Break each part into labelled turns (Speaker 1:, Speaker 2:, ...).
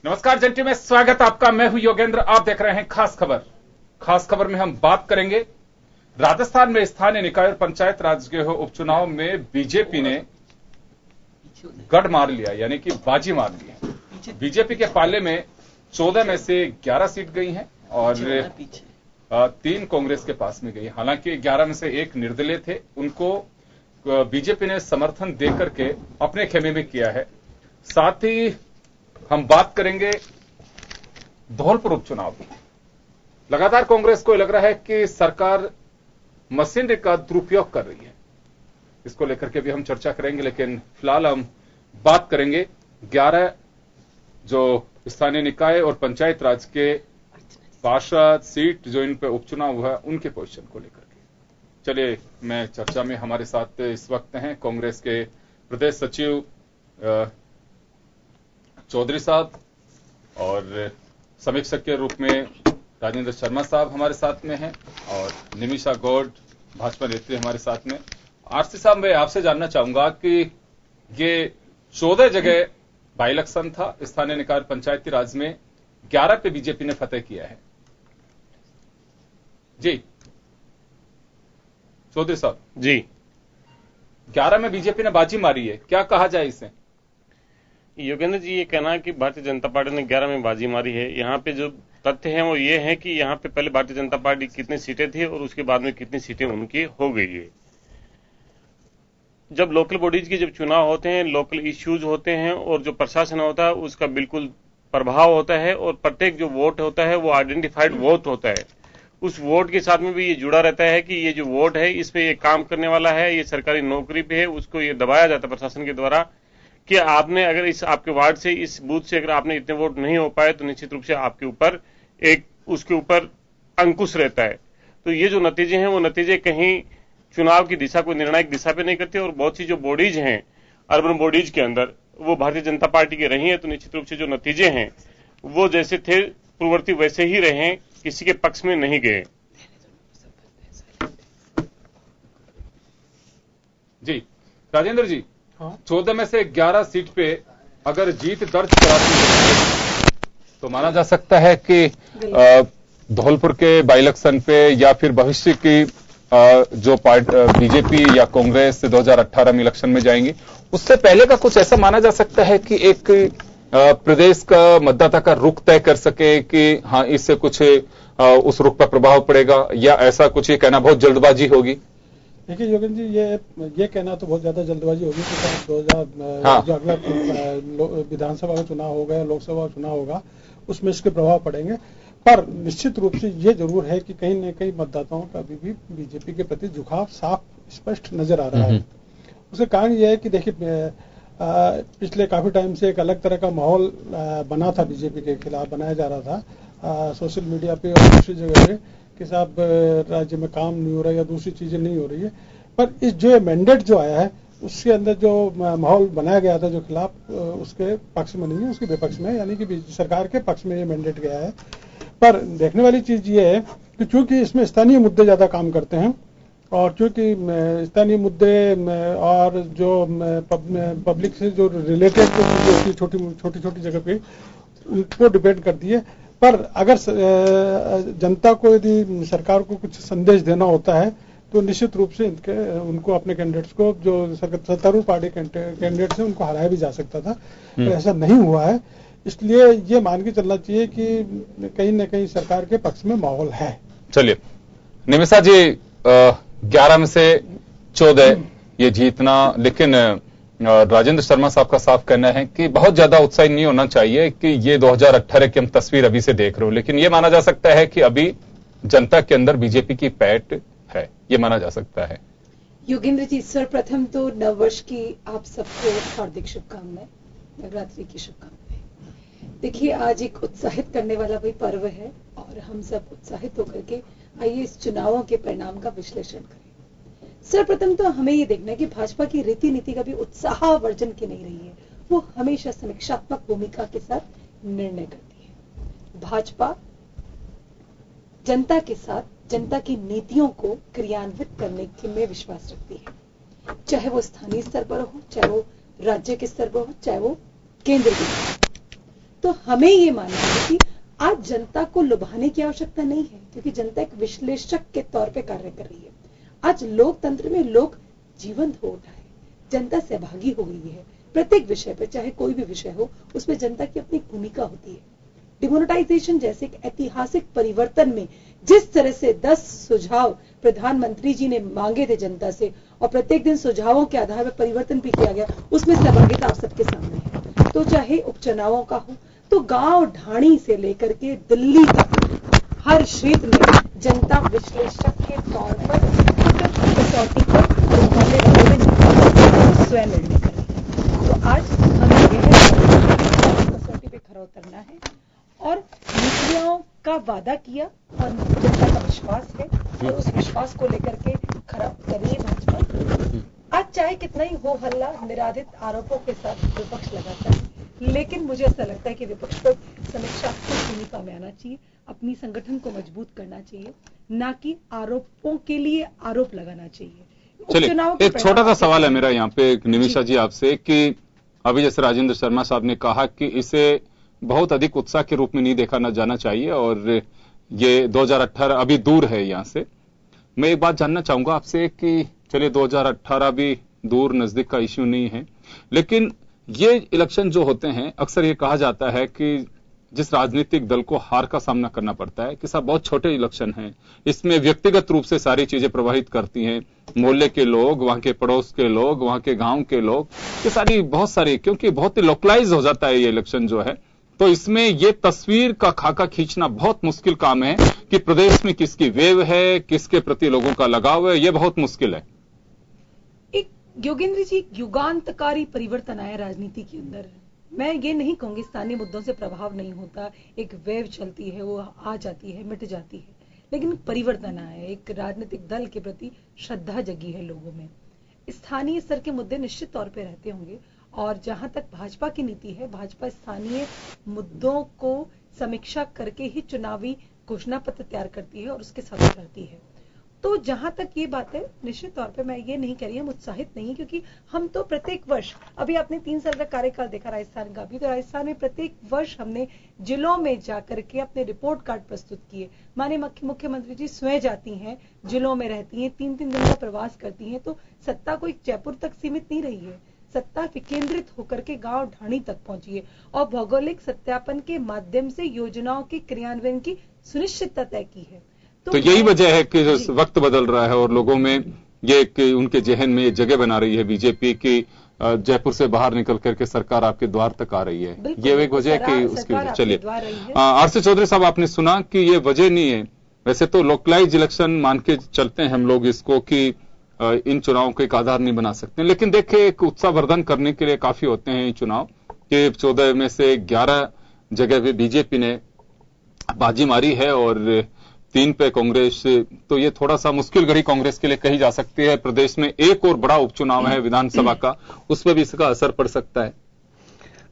Speaker 1: नमस्कार जंटी में स्वागत आपका। मैं हूं योगेंद्र, आप देख रहे हैं खास खबर। खास खबर में हम बात करेंगे राजस्थान में स्थानीय निकाय और पंचायत राज के उपचुनाव में बीजेपी ने गढ़ मार लिया, यानी कि बाजी मार ली है। बीजेपी के पाले में 14 में से 11 सीट गई हैं और 3 कांग्रेस के पास में गई। हालांकि 11 में से 1 निर्दलीय थे, उनको बीजेपी ने समर्थन देकर के अपने खेमे में किया है। साथ ही हम बात करेंगे धौलपुर उपचुनाव की। लगातार कांग्रेस को लग रहा है कि सरकार मशीनरी का दुरुपयोग कर रही है, इसको लेकर के भी हम चर्चा करेंगे। लेकिन फिलहाल हम बात करेंगे 11 जो स्थानीय निकाय और पंचायत राज के पार्षद सीट जो इन पे उपचुनाव हुआ उनके पोजीशन को लेकर के। चलिए, मैं चर्चा में हमारे साथ इस वक्त हैं कांग्रेस के प्रदेश सचिव चौधरी साहब और समीक्षक के रूप में राजेंद्र शर्मा साहब हमारे साथ में हैं और निमिषा गौड़ भाजपा नेत्री हमारे साथ में। आरसी साहब, मैं आपसे जानना चाहूंगा कि ये 14 जगह बाई इलेक्शन था स्थानीय निकाय पंचायती राज में, 11 पे बीजेपी ने फतेह किया है। जी चौधरी साहब
Speaker 2: जी,
Speaker 1: 11 में बीजेपी ने बाजी मारी है, क्या कहा जाए इसे?
Speaker 2: योगेंद्र जी, ये कहना है कि भारतीय जनता पार्टी ने 11 में बाजी मारी है। यहाँ पे जो तथ्य हैं वो ये है कि यहाँ पे पहले भारतीय जनता पार्टी कितनी सीटें थी और उसके बाद में कितनी सीटें उनकी हो गई है। जब लोकल बॉडीज के जब चुनाव होते हैं, लोकल इश्यूज होते हैं और जो प्रशासन होता है उसका बिल्कुल प्रभाव होता है और प्रत्येक जो वोट होता है वो आइडेंटिफाइड वोट होता है। उस वोट के साथ में भी ये जुड़ा रहता है कि ये जो वोट है इस पे ये काम करने वाला है, ये सरकारी नौकरी पे है, उसको ये दबाया जाता है प्रशासन के द्वारा कि आपने अगर इस आपके वार्ड से इस बूथ से अगर आपने इतने वोट नहीं हो पाए तो निश्चित रूप से आपके ऊपर एक उसके ऊपर अंकुश रहता है। तो ये जो नतीजे हैं वो नतीजे कहीं चुनाव की दिशा को निर्णायक दिशा पे नहीं करते और बहुत सी जो बॉडीज हैं अर्बन बॉडीज के अंदर वो भारतीय जनता पार्टी के रही है, तो निश्चित रूप से जो नतीजे हैं वो जैसे थे पूर्ववर्ती वैसे ही रहे, किसी के पक्ष में नहीं गए।
Speaker 1: जी राजेंद्र जी, 14 में से 11 सीट पे अगर जीत दर्ज कराती है तो माना जा सकता है कि धौलपुर के बाई इलेक्शन पे या फिर भविष्य की जो बीजेपी या कांग्रेस 2018 में इलेक्शन में जाएंगी, उससे पहले का कुछ ऐसा माना जा सकता है कि एक प्रदेश का मतदाता का रुख तय कर सके कि हाँ इससे कुछ उस रुख पर प्रभाव पड़ेगा, या ऐसा कुछ ये कहना बहुत जल्दबाजी होगी?
Speaker 3: देखिए योगेंद्र जी, ये कहना तो बहुत ज्यादा जल्दबाजी होगी कि 2000 जो अगला विधानसभा का चुनाव होगा या लोकसभा का चुनाव होगा उसमें इसके प्रभाव पड़ेंगे। पर निश्चित रूप से ये जरूर है कि कहीं न कहीं मतदाताओं का अभी भी बीजेपी के प्रति झुकाव साफ स्पष्ट नजर आ रहा है। उसका कारण यह है कि देखिए पिछले काफी टाइम से एक अलग तरह का माहौल बना था, बीजेपी के खिलाफ बनाया जा रहा था सोशल मीडिया पे और दूसरी जगह पे कि साहब राज्य में काम नहीं हो रहा या दूसरी चीजें नहीं हो रही है। पर इस जो मैंडेट जो आया है उसके अंदर जो माहौल बनाया गया था जो खिलाफ, उसके पक्ष में नहीं है, उसके विपक्ष में, यानी कि सरकार के पक्ष में ये मैंडेट गया है। पर देखने वाली चीज ये है कि चूंकि इसमें स्थानीय मुद्दे ज्यादा काम करते हैं और चूंकि स्थानीय मुद्दे और जो पब्लिक से जो रिलेटेड जो छोटी छोटी जगह पे उनको डिपेंड करती है। पर अगर जनता को यदि सरकार को कुछ संदेश देना होता है तो निश्चित रूप से उनको अपने कैंडिडेट्स को जो सत्तारूढ़ पार्टी कैंडिडेट्स हैं उनको हराया भी जा सकता था, पर ऐसा नहीं हुआ है। इसलिए ये मान के चलना चाहिए कि कहीं न कहीं सरकार के पक्ष में माहौल है।
Speaker 1: चलिए निमिषा जी, 11 में से 14 ये जीतना, लेकिन राजेंद्र शर्मा साहब का साफ कहना है कि बहुत ज्यादा उत्साहित नहीं होना चाहिए कि ये 2018 की हम तस्वीर अभी से देख रहे हो, लेकिन ये माना जा सकता है कि अभी जनता के अंदर बीजेपी की पैठ है, ये माना जा सकता है।
Speaker 4: योगेंद्र जी, सर्वप्रथम तो नववर्ष की आप सबको हार्दिक शुभकामनाएं, नवरात्रि की शुभकामनाएं। देखिए, आज एक उत्साहित करने वाला भी पर्व है और हम सब उत्साहित होकर के आइए इस चुनावों के परिणाम का विश्लेषण करें। सर्वप्रथम तो हमें ये देखना है कि भाजपा की रीति नीति कभी उत्साहवर्धन की नहीं रही है, वो हमेशा समीक्षात्मक भूमिका के साथ निर्णय करती है। भाजपा जनता के साथ जनता की नीतियों को क्रियान्वित करने में विश्वास रखती है, चाहे वो स्थानीय स्तर पर हो, चाहे वो राज्य के स्तर पर हो, चाहे वो केंद्र के स्तर पर। तो तो हमें ये मानना है कि आज जनता को लुभाने की आवश्यकता नहीं है, क्योंकि जनता एक विश्लेषक के तौर पे कार्य कर रही है। आज लोकतंत्र में लोग जीवंत हो उठा है, जनता सहभागी हो गई है। प्रत्येक विषय पर, चाहे कोई भी विषय हो, उसमें जनता की अपनी भूमिका होती है। डिमोनेटाइजेशन जैसे एक ऐतिहासिक परिवर्तन में जिस तरह से 10 सुझाव प्रधानमंत्री जी ने मांगे थे जनता से, और प्रत्येक दिन सुझावों के आधार पर परिवर्तन भी किया गया, उसमें सहभागिता आप सबके सामने है। तो चाहे उपचुनावों का हो, तो गांव ढाणी से लेकर के दिल्ली तक हर क्षेत्र में जनता विश्लेषक के तौर पर कसौटी पर स्वयं निर्णय करेगी। तो आज हमें यह कसौटी पे खरा उतरना है और नीतियों का वादा किया और जनता का विश्वास है, और उस विश्वास को लेकर के खरा उतरिए भाजपा। आज चाहे कितना ही हो हल्ला निराधित आरोपों के साथ विपक्ष लगाता है, लेकिन मुझे ऐसा लगता है कि विपक्ष को समीक्षात्मक भूमिका में आना चाहिए, अपनी संगठन को मजबूत करना चाहिए, ना कि आरोपों के लिए आरोप लगाना चाहिए।
Speaker 1: चलिए, एक छोटा सा सवाल है मेरा यहाँ पे निमिषा जी आपसे, कि अभी जैसे राजेंद्र शर्मा साहब ने कहा कि इसे बहुत अधिक उत्साह के रूप में नहीं देखा जाना चाहिए, और ये 2018 अभी दूर है यहां से। मैं एक बात जानना चाहूंगा आपसे कि चलिए 2018 भी दूर नजदीक का इश्यू नहीं है, लेकिन ये इलेक्शन जो होते हैं, अक्सर ये कहा जाता है कि जिस राजनीतिक दल को हार का सामना करना पड़ता है कि साहब बहुत छोटे इलेक्शन हैं, इसमें व्यक्तिगत रूप से सारी चीजें प्रभावित करती हैं, मोहल्ले के लोग, वहां के पड़ोस के लोग, वहां के गांव के लोग, ये सारी बहुत सारी, क्योंकि बहुत ही लोकलाइज हो जाता है ये इलेक्शन जो है, तो इसमें ये तस्वीर का खाका खींचना बहुत मुश्किल काम है कि प्रदेश में किसकी वेव है, किसके प्रति लोगों का लगाव है, ये बहुत मुश्किल है।
Speaker 4: एक योगेंद्र जी, युगांतकारी परिवर्तन आया राजनीति के अंदर। मैं ये नहीं कहूंगी स्थानीय मुद्दों से प्रभाव नहीं होता, एक वेव चलती है, वो आ जाती है, मिट जाती है, लेकिन परिवर्तन आया है, एक राजनीतिक दल के प्रति श्रद्धा जगी है लोगों में। स्थानीय स्तर के मुद्दे निश्चित तौर पे रहते होंगे, और जहां तक भाजपा की नीति है, भाजपा स्थानीय मुद्दों को समीक्षा करके ही चुनावी घोषणा पत्र तैयार करती है और उसके साथ करती है। तो जहां तक ये बात है, निश्चित तौर पे मैं ये नहीं कह रही हम उत्साहित नहीं, क्योंकि हम तो प्रत्येक वर्ष, अभी आपने 3 साल का कार्यकाल देखा राजस्थान का भी, तो राजस्थान में प्रत्येक वर्ष हमने जिलों में जाकर के अपने रिपोर्ट कार्ड प्रस्तुत किए। माननीय मुख्यमंत्री जी स्वयं जाती हैं, जिलों में रहती हैं, 3-3 दिन का प्रवास करती हैं, तो सत्ता कोई जयपुर तक सीमित नहीं रही है, सत्ता विकेंद्रित होकर के गांव ढाणी तक पहुंची है, और भौगोलिक सत्यापन के माध्यम से योजनाओं के क्रियान्वयन की सुनिश्चितता तय की है।
Speaker 1: तो यही वजह है कि वक्त बदल रहा है और लोगों में ये उनके जहन में ये जगह बना रही है बीजेपी की, जयपुर से बाहर निकल करके सरकार आपके द्वार तक आ रही है, ये एक वजह है कि उसकी वजह। चलिए, आरसी चौधरी साहब, आपने सुना कि ये वजह नहीं है, वैसे तो लोकलाइज इलेक्शन मान के चलते हैं हम लोग इसको, कि इन चुनावों को एक आधार नहीं बना सकते, लेकिन देखिए एक उत्साहवर्धन करने के लिए काफी होते हैं ये चुनाव, कि 14 में से 11 जगह पे बीजेपी ने बाजी मारी है और 3 पे कांग्रेस, तो ये थोड़ा सा मुश्किल घड़ी कांग्रेस के लिए कही जा सकती है। प्रदेश में एक और बड़ा उपचुनाव है विधानसभा का, उस पर भी इसका असर पड़ सकता है।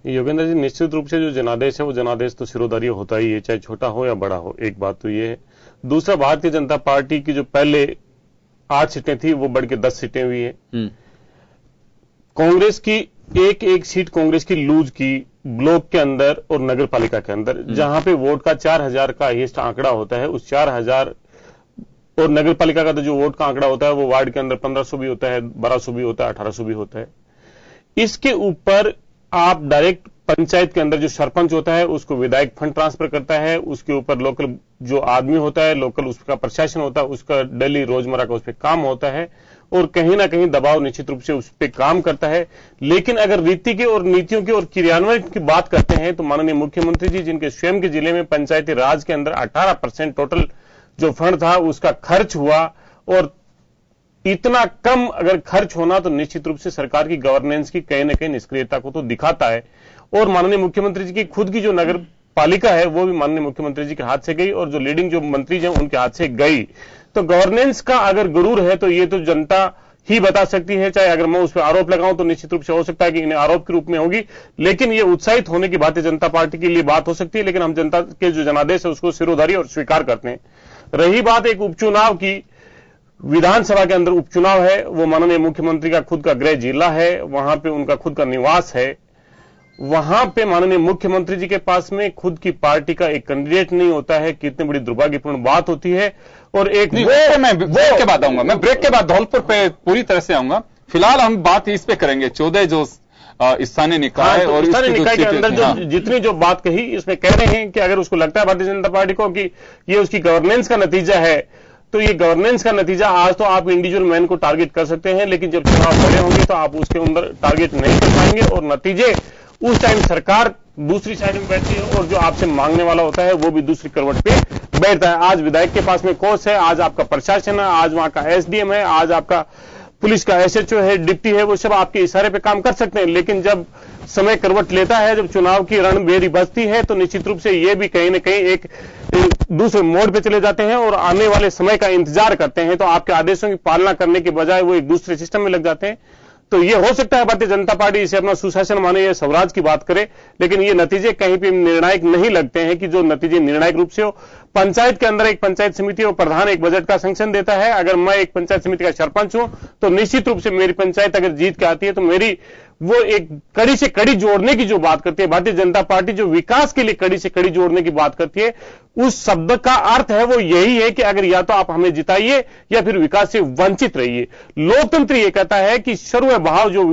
Speaker 2: योगेंद्र जी, निश्चित रूप से जो जनादेश है वो जनादेश तो सिरोधार्य होता ही है, चाहे छोटा हो या बड़ा हो, एक बात तो ये है। दूसरा, भारतीय जनता पार्टी की जो पहले 8 सीटें थी वो बढ़ के 10 सीटें हुई है। कांग्रेस की एक सीट कांग्रेस की लूज की ब्लॉक के अंदर और नगर पालिका के अंदर, जहां पे वोट का 4000 का हाईएस्ट आंकड़ा होता है, उस 4000 और नगर पालिका का तो जो वोट का आंकड़ा होता है वो वार्ड के अंदर 1500 भी होता है, 1200 भी होता है, 1800 भी होता है। इसके ऊपर आप डायरेक्ट पंचायत के अंदर जो सरपंच होता है उसको विधायक फंड ट्रांसफर करता है, उसके ऊपर लोकल जो आदमी होता है, लोकल उसका प्रशासन होता है, उसका डेली रोजमर्रा का उस पर काम होता है, और कहीं ना कहीं दबाव निश्चित रूप से उस पर काम करता है। लेकिन अगर रीति के और नीतियों की और क्रियान्वयन की बात करते हैं तो माननीय मुख्यमंत्री जी, जिनके स्वयं के जिले में पंचायती राज के अंदर 18% टोटल जो फंड था उसका खर्च हुआ, और इतना कम अगर खर्च होना तो निश्चित रूप से सरकार की गवर्नेंस की कहीं ना कहीं निष्क्रियता को तो दिखाता है। और माननीय मुख्यमंत्री जी की खुद की जो नगर पालिका है वो भी माननीय मुख्यमंत्री जी के हाथ से गई, और जो लीडिंग जो मंत्री हैं उनके हाथ से गई। तो गवर्नेंस का अगर गुरूर है तो ये तो जनता ही बता सकती है, चाहे अगर मैं उस पर आरोप लगाऊं तो निश्चित रूप से हो सकता है कि इन्हें आरोप के रूप में होगी, लेकिन ये उत्साहित होने की भारतीय जनता पार्टी के लिए बात हो सकती है। लेकिन हम जनता के जो जनादेश है उसको सिरोधार्य और स्वीकार करते हैं। रही बात एक उपचुनाव की, विधानसभा के अंदर उपचुनाव है, वो माननीय मुख्यमंत्री का खुद का गृह जिला है, वहां पे उनका खुद का निवास है, वहां पे माननीय मुख्यमंत्री जी के पास में खुद की पार्टी का एक कैंडिडेट नहीं होता है, कितनी बड़ी दुर्भाग्यपूर्ण बात होती है। और एक
Speaker 1: मैं ब्रेक के बाद आऊंगा, मैं ब्रेक के बाद धौलपुर पे पूरी तरह से आऊंगा। फिलहाल हम बात इस पे करेंगे 14 जो स्थानीय निकाय और
Speaker 2: स्थानीय निकाय के अंदर जो जितनी जो बात कही, इसमें कह रहे हैं कि अगर उसको लगता है भारतीय जनता पार्टी को कि ये उसकी गवर्नेंस का नतीजा है, तो ये गवर्नेंस का नतीजा आज तो आप इंडिविजुअल मैन को टारगेट कर सकते हैं, लेकिन जब चुनाव बड़े होंगे तो आप उसके अंदर टारगेट नहीं कर पाएंगे और नतीजे उस टाइम सरकार दूसरी साइड में बैठती है और जो आपसे मांगने वाला होता है वो भी दूसरी करवट पे बैठता है। आज विधायक के पास में कोष है, आज आपका प्रशासन है, आज वहां का एसडीएम है, आज आपका पुलिस का एसएचओ है, डिप्टी है, वो सब आपके इशारे पे काम कर सकते हैं। लेकिन जब समय करवट लेता है, जब चुनाव की रणभेरी बजती है, तो निश्चित रूप से ये भी कहीं न कहीं एक दूसरे मोड़ पे चले जाते हैं और आने वाले समय का इंतजार करते हैं। तो आपके आदेशों की पालना करने के बजाय वो एक दूसरे सिस्टम में लग जाते हैं। तो ये हो सकता है भारतीय जनता पार्टी इसे अपना सुशासन माने या स्वराज की बात करे, लेकिन ये नतीजे कहीं भी निर्णायक नहीं लगते हैं कि जो नतीजे निर्णायक रूप से हो। पंचायत के अंदर एक पंचायत समिति और प्रधान एक बजट का सैंक्शन देता है। अगर मैं एक पंचायत समिति का सरपंच हूं तो निश्चित रूप से मेरी पंचायत अगर जीत के आती है तो मेरी वो एक कड़ी से कड़ी जोड़ने की जो बात करती है भारतीय जनता पार्टी, जो विकास के लिए कड़ी से कड़ी जोड़ने की बात करती है, उस शब्द का अर्थ है वो यही है कि अगर या तो आप हमें जिताइए या फिर विकास से वंचित रहिए। लोकतंत्र ये कहता है कि सर्व भाव जो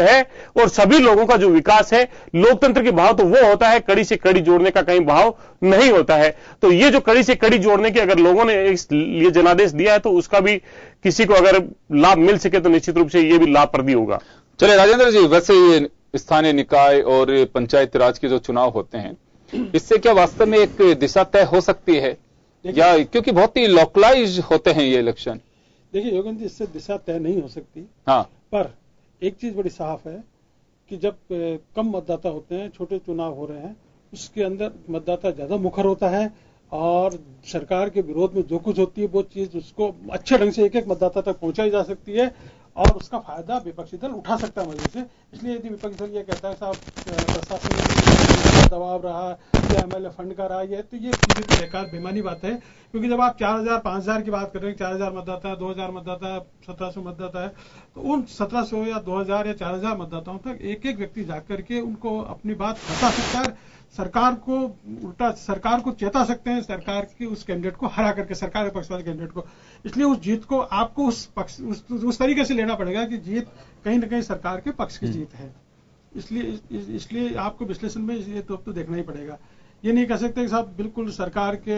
Speaker 2: है और सभी लोगों का जो विकास है, लोकतंत्र के भाव तो वो होता है, कड़ी से कड़ी जोड़ने का कहीं भाव नहीं होता है। तो ये जो कड़ी से कड़ी जोड़ने की अगर लोगों ने ये जनादेश दिया है तो उसका भी किसी को अगर लाभ मिल सके तो निश्चित रूप से ये भी लाभप्रद होगा।
Speaker 1: चलिए राजेंद्र जी, वैसे ये स्थानीय निकाय और पंचायत राज के जो चुनाव होते हैं, इससे क्या वास्तव में एक दिशा तय हो सकती है या क्योंकि बहुत ही लोकलाइज होते हैं ये इलेक्शन?
Speaker 3: देखिए योगेंद्र जी, इससे दिशा तय नहीं हो सकती।
Speaker 1: हाँ,
Speaker 3: पर एक चीज बड़ी साफ है कि जब कम मतदाता होते हैं, छोटे चुनाव हो रहे हैं, उसके अंदर मतदाता ज्यादा मुखर होता है और सरकार के विरोध में जो कुछ होती है वो चीज उसको अच्छे ढंग से एक एक मतदाता तक पहुंचाई जा सकती है और उसका फायदा विपक्षी दल उठा सकता है मजे से। इसलिए यदि विपक्षी दल ये कहता है साहब प्रशासन में दबाव रहा या एमएलए फंड का रहा है, तो ये पूरी बेकार बेमानी बात है। क्योंकि जब आप 4000 5000 की बात कर रहे हैं, 4000 मतदाता है, 2000 मतदाता है, 1700 मतदाता है, तो उन 1700 या 2000 या 4000 मतदाताओं तक एक एक व्यक्ति जाकर के उनको अपनी बात बता सकता है। सरकार को उल्टा सरकार को चेता सकते हैं, सरकार के उस कैंडिडेट को हरा करके, सरकार के पक्ष वाले कैंडिडेट को। इसलिए उस जीत को आपको उस तरीके से लेना पड़ेगा कि जीत कहीं न कहीं सरकार के पक्ष की जीत है। इसलिए आपको विश्लेषण में ये तो देखना ही पड़ेगा। ये नहीं कह सकते कि साहब बिल्कुल सरकार के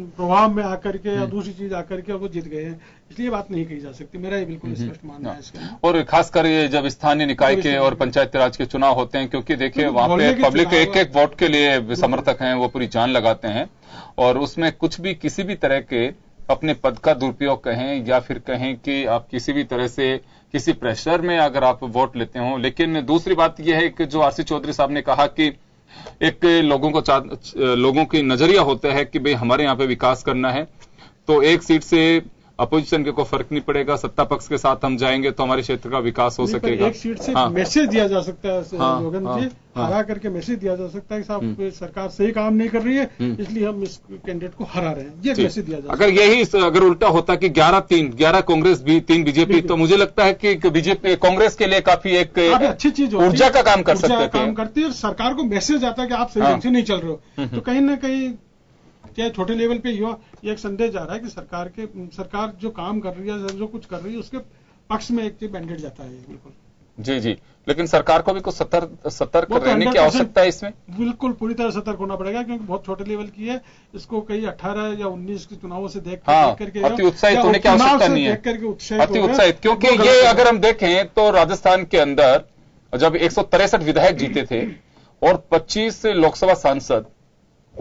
Speaker 3: प्रभाव में आकर के या दूसरी चीज आकर के वो जीत गए हैं, इसलिए बात नहीं कही जा सकती। मेरा ये बिल्कुल स्पष्ट मानना है इसका।
Speaker 1: और खासकर ये जब स्थानीय निकाय के और पंचायत राज के चुनाव होते हैं, क्योंकि देखिए वहां पे पब्लिक एक एक वोट के लिए समर्थक हैं, वो पूरी जान लगाते हैं और उसमें कुछ भी किसी भी तरह के अपने पद का दुरुपयोग कहें या फिर कहें कि आप किसी भी तरह से किसी प्रेशर में अगर आप वोट लेते हो। लेकिन दूसरी बात यह है कि जो आरसी चौधरी साहब ने कहा कि एक लोगों की नजरिया होता है कि भाई हमारे यहाँ पे विकास करना है, तो एक सीट से अपोजिशन के को फर्क नहीं पड़ेगा, सत्ता पक्ष के साथ हम जाएंगे तो हमारे क्षेत्र का विकास हो सकेगा।
Speaker 3: एक सीट से मैसेज दिया जा सकता है योगेंद्र जी, हरा करके मैसेज दिया जा सकता है कि साहब सरकार सही काम नहीं कर रही है, इसलिए हम इस कैंडिडेट को हरा रहे हैं, ये मैसेज दिया जा सकता है।
Speaker 1: अगर उल्टा होता कि 11 कांग्रेस भी 3 बीजेपी, तो मुझे लगता है कि बीजेपी कांग्रेस के लिए काफी एक
Speaker 3: अच्छी चीज
Speaker 1: ऊर्जा का काम कर सकते थे,
Speaker 3: काम करती है। सरकार को मैसेज आता है कि आप सही ढंग से नहीं चल रहे हो, तो कहीं ना कहीं चाहे छोटे लेवल पे ये एक संदेश जा रहा है कि सरकार जो काम कर रही है, जो कुछ कर रही है, उसके पक्ष में एक मैंडेट जाता है। बिल्कुल
Speaker 1: जी, लेकिन सरकार को भी कुछ सतर्क रहने की आवश्यकता है इसमें।
Speaker 3: बिल्कुल पूरी तरह सतर्क होना पड़ेगा, क्योंकि बहुत छोटे लेवल की है। इसको कई 18 या 19 के चुनावों से देख करके
Speaker 1: अति उत्साहित होने की आवश्यकता नहीं है, अति उत्साहित, क्योंकि ये अगर हम देखें तो राजस्थान के अंदर जब 163 विधायक जीते थे और 25 लोकसभा सांसद,